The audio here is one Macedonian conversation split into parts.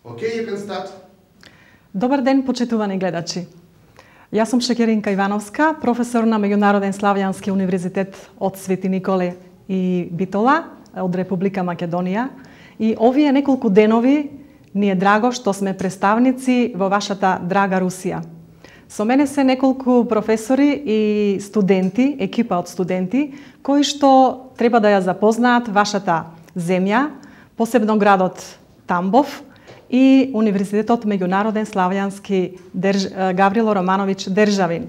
Okay, you can start. Добар ден, почитувани гледачи. Јас сум Шекеринка Ивановска, професор на Меѓународен славјански универзитет од Свети Николе и Битола од Република Македонија. И овие неколку денови ни е драго што сме представници во вашата драга Русија. Со мене се неколку професори и студенти, екипа од студенти, кои што треба да ја запознаат вашата земја, посебно градот Тамбов и Универзитетот Меѓународен славјански Гаврило Романовиќ Државин.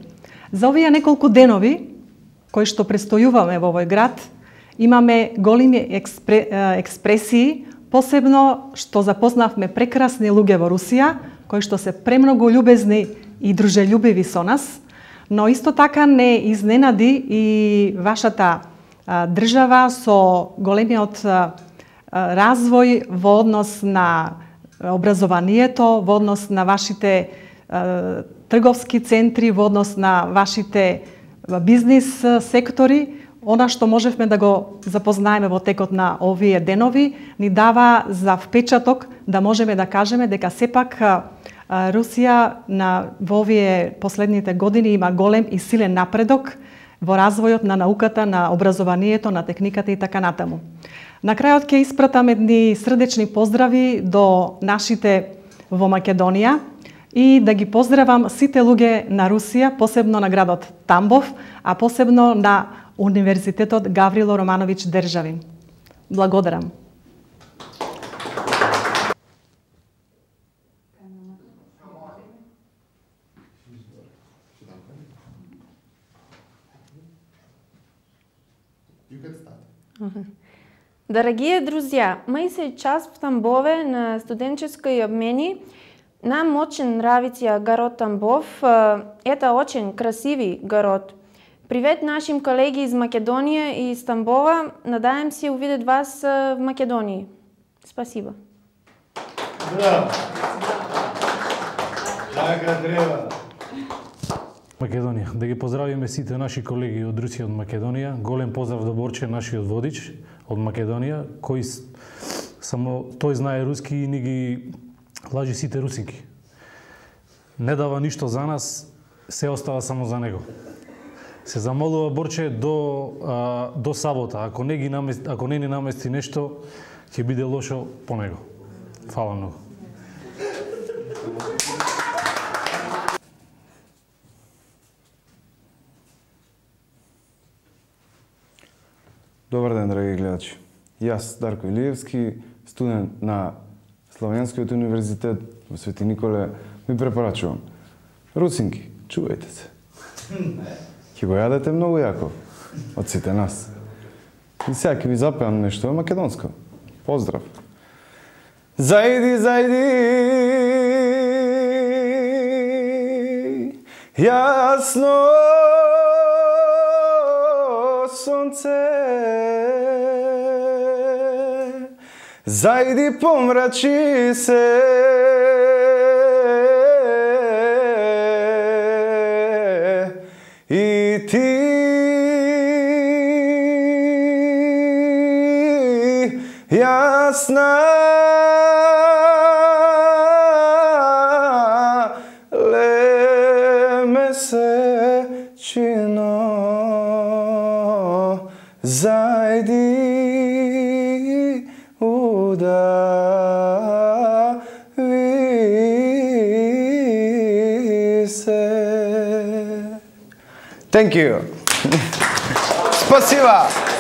За овие неколку денови кои што престојуваме во овој град, имаме големи експресии, посебно што запознавме прекрасни луѓе во Русија, кои што се премногу љубезни и дружелюбиви со нас, но исто така не изненади и вашата држава со големиот развој во однос на образованието, во однос на вашите трговски центри, во однос на вашите бизнис сектори. Она што можевме да го запознаеме во текот на овие денови, ни дава за впечаток да можеме да кажеме дека сепак Русија во овие последните години има голем и силен напредок во развојот на науката, на образованието, на техниката и така натаму. На крајот ќе испратам едни срдечни поздрави до нашите во Македонија и да ги поздравам сите луѓе на Русија, посебно на градот Тамбов, а посебно на Универзитетот Гаврило Романовиќ Државин. Благодарам. Дорогие друзья, мы сейчас в Тамбове на студенческой обмене. Нам очень нравится город Тамбов. Это очень красивый город. Привет нашим коллегам из Македонии и из Тамбова. Надеемся увидеть вас в Македонии. Спасибо. Браво! Така треба. Македонија. Да ги поздравиме сите наши колеги од Русија, од Македонија. Голем поздрав до Борче, нашиот водич од Македонија, кој само тој знае руски и ни ги лажи сите русинки. Не дава ништо за нас, се остава само за него. Се замолува Борче до сабота. Ако не ни намести нешто, ќе биде лошо по него. Фала многу. Добар ден, драги гледачи. Јас, Дарко Илиевски, студент на Славјанскиот универзитет во Свети Николе, ви препорачувам. Русинки, чувајте се. Ќе го јадете многу јако од сите нас. И сега ќе ви запеам нешто македонско. Поздрав. Зајди, зајди, јасно сонце, зајди помрачи се, и ти јасна ле месечино, зајди удави се. Thank you. Спасибо.